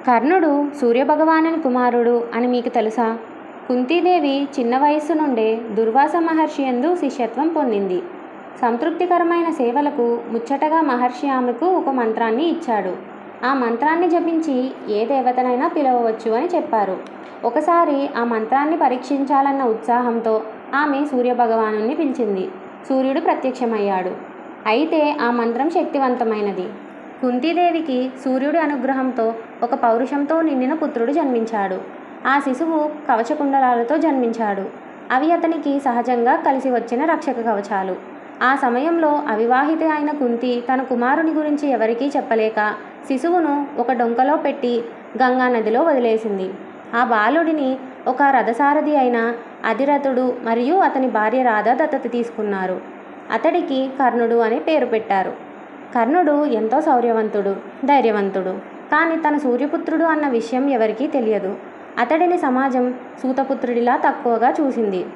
కర్ణుడు సూర్యభగవానుని కుమారుడు అని మీకు తెలుసా? కుంతీదేవి చిన్న వయస్సు నుండే దుర్వాస మహర్షి యందు శిష్యత్వం పొందింది. సంతృప్తికరమైన సేవలకు ముచ్చటగా మహర్షి ఆమెకు ఒక మంత్రాన్ని ఇచ్చాడు. ఆ మంత్రాన్ని జపించి ఏ దేవతనైనా పిలవవచ్చు అని చెప్పారు. ఒకసారి ఆ మంత్రాన్ని పరీక్షించాలన్న ఉత్సాహంతో ఆమె సూర్యభగవానుని పిలిచింది. సూర్యుడు ప్రత్యక్షమయ్యాడు. అయితే ఆ మంత్రం శక్తివంతమైనది. కుంతీదేవికి సూర్యుడి అనుగ్రహంతో ఒక పౌరుషంతో నిండిన పుత్రుడు జన్మించాడు. ఆ శిశువు కవచకుండలాలతో జన్మించాడు. అవి అతనికి సహజంగా కలిసి వచ్చిన రక్షక కవచాలు. ఆ సమయంలో అవివాహిత అయిన కుంతి తన కుమారుని గురించి ఎవరికీ చెప్పలేక శిశువును ఒక డొంకలో పెట్టి గంగా నదిలో వదిలేసింది. ఆ బాలుడిని ఒక రథసారథి అయిన అధిరథుడు మరియు అతని భార్య రాధ దత్తత తీసుకున్నారు. అతడికి కర్ణుడు అనే పేరు పెట్టారు. కర్ణుడు ఎంతో శౌర్యవంతుడు, ధైర్యవంతుడు. కానీ తన సూర్యపుత్రుడు అన్న విషయం ఎవరికీ తెలియదు. అతడిని సమాజం సూతపుత్రుడిలా తక్కువగా చూసింది.